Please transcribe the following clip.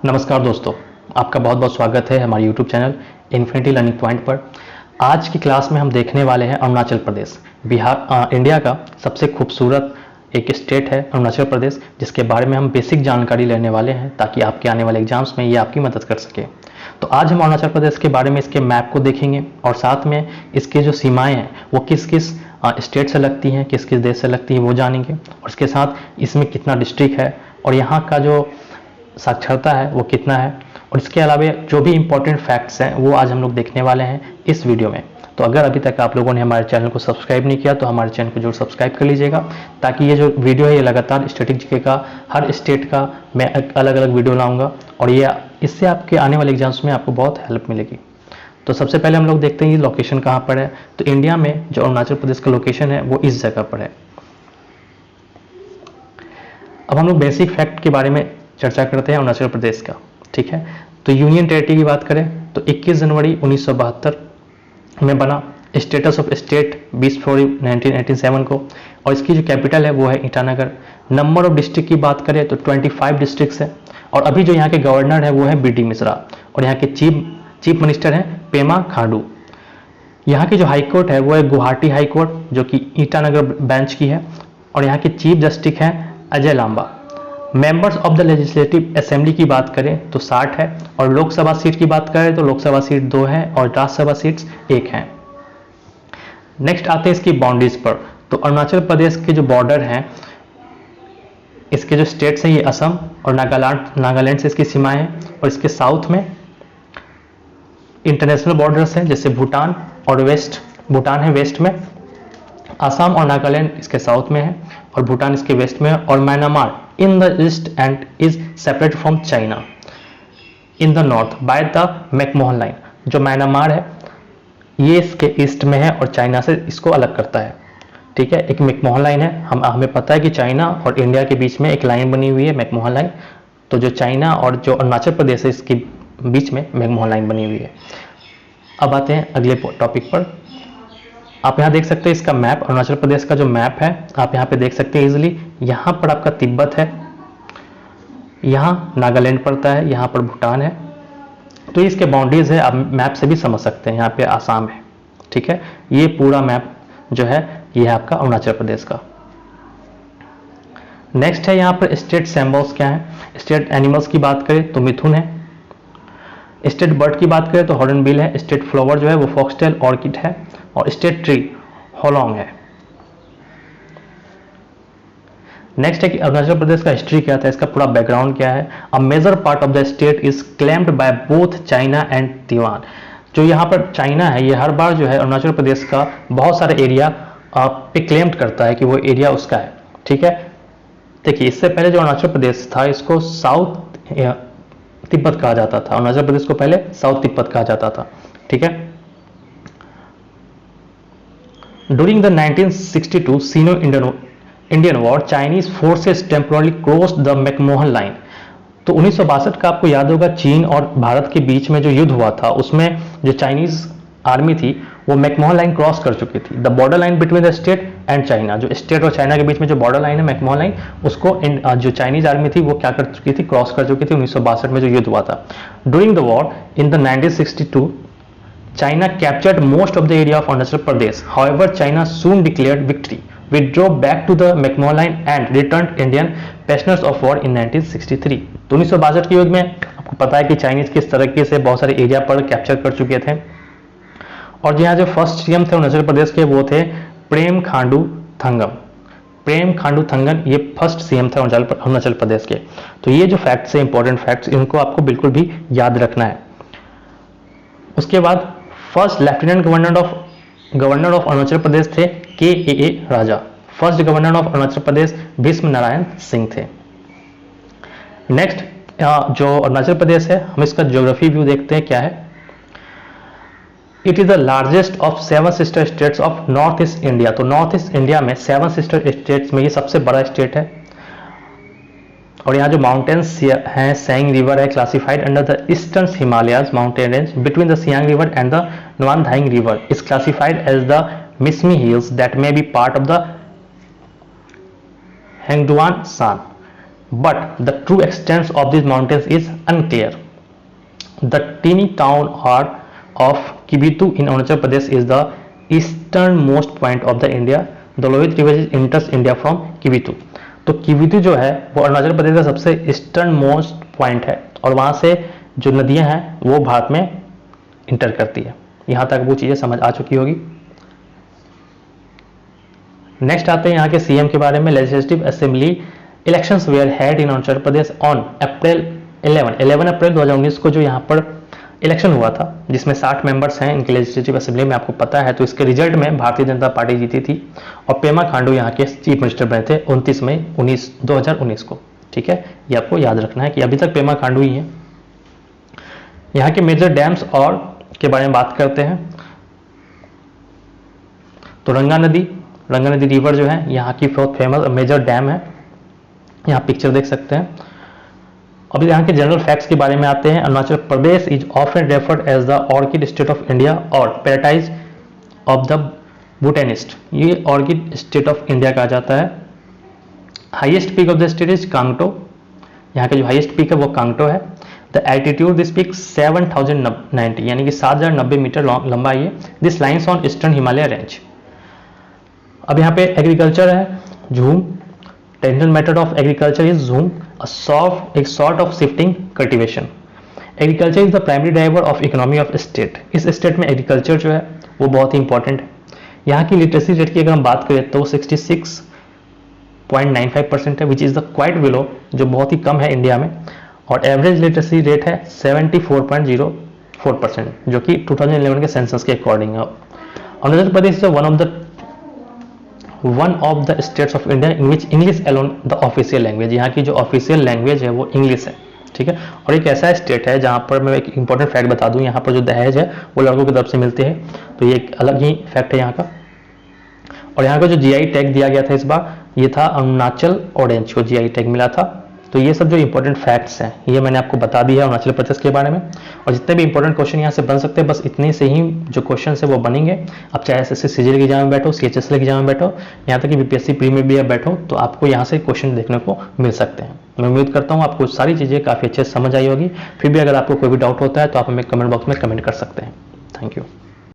नमस्कार दोस्तों, आपका बहुत बहुत स्वागत है हमारे YouTube channel infinity learning point पर। आज की क्लास में हम देखने वाले हैं अरुणाचल प्रदेश। इंडिया का सबसे खूबसूरत एक स्टेट है अरुणाचल प्रदेश, जिसके बारे में हम बेसिक जानकारी लेने वाले हैं ताकि आपके आने वाले एग्जाम्स में ये आपकी मदद कर सके। तो आज हम अरुणाचल प्रदेश के बारे में इसके मैप को देखेंगे और साथ में इसके जो सीमाएँ हैं वो किस किस स्टेट से लगती हैं, किस किस देश से लगती हैं वो जानेंगे, और इसके साथ इसमें कितना डिस्ट्रिक्ट है और यहाँ का जो साक्षरता है वो कितना है, और इसके अलावा जो भी इंपॉर्टेंट फैक्ट्स हैं वो आज हम लोग देखने वाले हैं इस वीडियो में। तो अगर अभी तक आप लोगों ने हमारे चैनल को सब्सक्राइब नहीं किया तो हमारे चैनल को जरूर सब्सक्राइब कर लीजिएगा, ताकि ये जो वीडियो है ये लगातार स्टैटिक जीके का हर स्टेट का मैं अलग अलग वीडियो लाऊंगा और ये इससे आपके आने वाले एग्जाम्स में आपको बहुत हेल्प मिलेगी। तो सबसे पहले हम लोग देखते हैं ये लोकेशन कहाँ पर है। तो इंडिया में जो अरुणाचल प्रदेश का लोकेशन है वो इस जगह पर है। अब हम लोग बेसिक फैक्ट के बारे में चर्चा करते हैं अरुणाचल प्रदेश का, ठीक है। तो यूनियन टेरिटरी की बात करें तो 21 जनवरी 1972 में बना, स्टेटस ऑफ स्टेट 20 फरवरी 1987 को, और इसकी जो कैपिटल है वो है ईटानगर। नंबर ऑफ डिस्ट्रिक्ट की बात करें तो 25 डिस्ट्रिक्ट्स है, और अभी जो यहाँ के गवर्नर है वो है बी.डी. मिश्रा, और यहाँ के चीफ मिनिस्टर हैं पेमा खांडू। यहाँ की जो हाई कोर्ट है वो है गुवाहाटी हाई कोर्ट जो कि ईटानगर बेंच की है, और यहाँ के चीफ जस्टिस हैं Ajay Lamba. Members of the legislative assembly की बात करें तो 60 है, और लोकसभा सीट की बात करें तो लोकसभा सीट 2 है और राज्यसभा सीट्स 1 हैं। नेक्स्ट आते हैं इसकी बाउंड्रीज पर। तो अरुणाचल प्रदेश के जो बॉर्डर हैं, इसके जो स्टेट्स हैं ये असम और नागालैंड से इसकी सीमाएं हैं, और इसके साउथ में इंटरनेशनल बॉर्डर्स हैं जैसे भूटान, और भूटान है वेस्ट में, असम और नागालैंड इसके साउथ में है और भूटान इसके वेस्ट में है, और Myanmar in the east and is separate from China in the north by the McMahon line. जो म्यांमार है ये इसके ईस्ट में है और चाइना से इसको अलग करता है, ठीक है। एक मैकमोहन लाइन है, हमें पता है कि चाइना और इंडिया के बीच में एक लाइन बनी हुई है मैकमोहन लाइन, तो जो चाइना और जो अरुणाचल प्रदेश है इसके बीच में मैकमोहन लाइन बनी हुई है। अब आते हैं अगले टॉपिक पर। आप यहाँ देख सकते हैं इसका मैप, अरुणाचल प्रदेश का जो मैप है आप यहाँ पे देख सकते हैं इजीली। यहाँ पर आपका तिब्बत है, यहाँ नागालैंड पड़ता है, यहाँ पर भूटान है, तो इसके बाउंड्रीज है, आप मैप से भी समझ सकते हैं। यहाँ पे आसाम है, ठीक है। ये पूरा मैप जो है ये है आपका अरुणाचल प्रदेश का। नेक्स्ट है यहाँ पर स्टेट सिंबल्स क्या है। स्टेट एनिमल्स की बात करें तो मिथुन है, स्टेट बर्ड की बात करें तो हॉर्नबिल है, स्टेट फ्लावर जो है वो फॉक्सटेल ऑर्किड है, और स्टेट ट्री होलोंग है। नेक्स्ट है कि अरुणाचल प्रदेश का हिस्ट्री क्या था, इसका पूरा बैकग्राउंड क्या है। A major part of the state is claimed by both China and Taiwan. जो यहाँ पर चाइना है ये हर बार जो है अरुणाचल प्रदेश का बहुत सारे एरिया पे क्लेम्ड करता है कि वो एरिया उसका है, ठीक है। देखिए इससे पहले जो अरुणाचल प्रदेश था इसको साउथ तिब्बत कहा जाता था, अरुणाचल प्रदेश को पहले साउथ तिब्बत कहा जाता था, ठीक है। During the 1962 Sino-Indian War, Chinese forces temporarily crossed the McMahon Line। तो 1962 का आपको याद होगा चीन और भारत के बीच में जो युद्ध हुआ था उसमें जो चाइनीज आर्मी थी वो मैकमोहन लाइन क्रॉस कर चुकी थी। The border line between the state and China, जो स्टेट और चाइना के बीच में जो बॉर्डर लाइन है मैकमोहन लाइन, उसको जो चाइनीज आर्मी थी वो क्या कर चुकी थी, क्रॉस कर चुकी थी 1962 में जो युद्ध हुआ था। During the war in the 1962 China captured most of the area of Arunachal Pradesh. However, China soon declared victory, withdrew back to the McMahon Line and returned Indian prisoners of war in 1963। तो 1962 के युद्ध में आपको पता है कि Chinese किस तरीके से बहुत सारे एरिया पर कैप्चर कर चुके थे, और यहाँ जो फर्स्ट सीएम थे अरुणाचल प्रदेश के वो थे प्रेम खांडू थंगम। प्रेम खांडू थंगन ये फर्स्ट सीएम थे अरुणाचल प्रदेश के। तो ये जो फैक्ट्स है इंपॉर्टेंट फैक्ट्स, इनको आपको बिल्कुल भी याद रखना है। उसके बाद first lieutenant governor of Arunachal Pradesh थे K Raja. First governor of Arunachal Pradesh Bhishma Narain Singh थे। नेक्स्ट जो अरुणाचल प्रदेश है हम इसका ज्योग्राफी व्यू देखते हैं क्या है। It is the largest of 7 sister states of north east India. तो नॉर्थ ईस्ट इंडिया में 7 सिस्टर स्टेट्स में ये सबसे बड़ा स्टेट है, और यहाँ जो माउंटेन्स हैं सेंग रिवर है classified under the eastern Himalayas mountain range between the Siang river and the Nujiang river is classified as the Mishmi hills that may be part of the Hengduan Shan. but the true extent of these mountains is unclear. The teeny town of Kibitu in Arunachal Pradesh is the easternmost point of the India. The Lohit River enters India from Kibitu. तो किबितु जो है वो अरुणाचल प्रदेश का सबसे eastern most point है और वहां से जो नदियां हैं वो भारत में इंटर करती है। यहां तक वो चीजें समझ आ चुकी होगी। नेक्स्ट आते हैं यहाँ के सीएम के बारे में। Legislative assembly elections where held in Arunachal Pradesh on April 11 अप्रैल 2019 को जो यहाँ पर इलेक्शन हुआ था, जिसमें 60 मेंबर्स हैं इनके लेजिस्लेटिव असेंबली में, आपको पता है। तो इसके रिजल्ट में भारतीय जनता पार्टी जीती थी और पेमा खांडू यहाँ के चीफ मिनिस्टर बने थे 29 मई 2019 को। ठीक है, ये आपको याद रखना है कि अभी तक पेमा खांडू ही है। यहाँ के मेजर डैम्स और के बारे में बात करते हैं तो रंगा नदी रिवर जो है यहाँ की बहुत फेमस मेजर डैम है। यहाँ पिक्चर देख सकते हैं। अब यहाँ के जनरल फैक्ट्स के बारे में आते हैं। Arunachal Pradesh is often referred as the orchid state of India or paradise of the botanist. ये ऑर्किड स्टेट ऑफ इंडिया कहा जाता है। Highest peak of the state is Kangto. यहाँ का जो हाईएस्ट पीक है वो कांगटो है। द एल्टीट्यूड दिस पीक 7090 यानी कि 7090 मीटर लंबा है। This lines on eastern Himalaya range. अब यहाँ पे एग्रीकल्चर है, झूम। Traditional method of agriculture is झूम, a sort of shifting cultivation. Agriculture is the primary driver of economy of state. इस स्टेट में एग्रीकल्चर जो है वो बहुत ही इंपॉर्टेंट है। यहाँ की लिटरेसी रेट की अगर हम बात करें तो वो 66.95% है, which is the quite below, जो बहुत ही कम है इंडिया में। और एवरेज लिटरेसी रेट है 74.04%, जो कि 2011 के सेंसस के अकॉर्डिंग है। Arunachal Pradesh is one of the states of India in which English alone the official language. यहाँ की जो ऑफिशियल लैंग्वेज है वो इंग्लिश है। ठीक है, और एक ऐसा स्टेट है जहाँ पर मैं एक इंपॉर्टेंट फैक्ट बता दूं, यहाँ पर जो दहेज है वो लड़कों की तरफ से मिलते हैं, तो ये एक अलग ही फैक्ट है यहाँ का। और यहाँ का जो जीआई टैग दिया गया था इस बार, ये था अरुणाचल ऑरेंज को जीआई टैग मिला था। तो ये सब जो इंपॉर्टेंट फैक्ट्स हैं ये मैंने आपको बता दिया अरुणाचल प्रदेश के बारे में। और जितने भी इंपॉर्टेंट क्वेश्चन यहाँ से बन सकते हैं, बस इतने से ही जो क्वेश्चन है वो बनेंगे। आप चाहे एसएससी सीजीएल की एग्जाम में बैठो, सीएचएसएल की एग्जाम में बैठो, यहाँ तक कि बीपीएससी प्री में भी आप बैठो, तो आपको यहाँ से क्वेश्चन देखने को मिल सकते हैं। मैं उम्मीद करता हूँ आपको सारी चीज़ें काफ़ी अच्छे से समझ आई होगी। फिर भी अगर आपको कोई भी डाउट होता है तो आप हमें कमेंट बॉक्स में कमेंट कर सकते हैं। Thank you.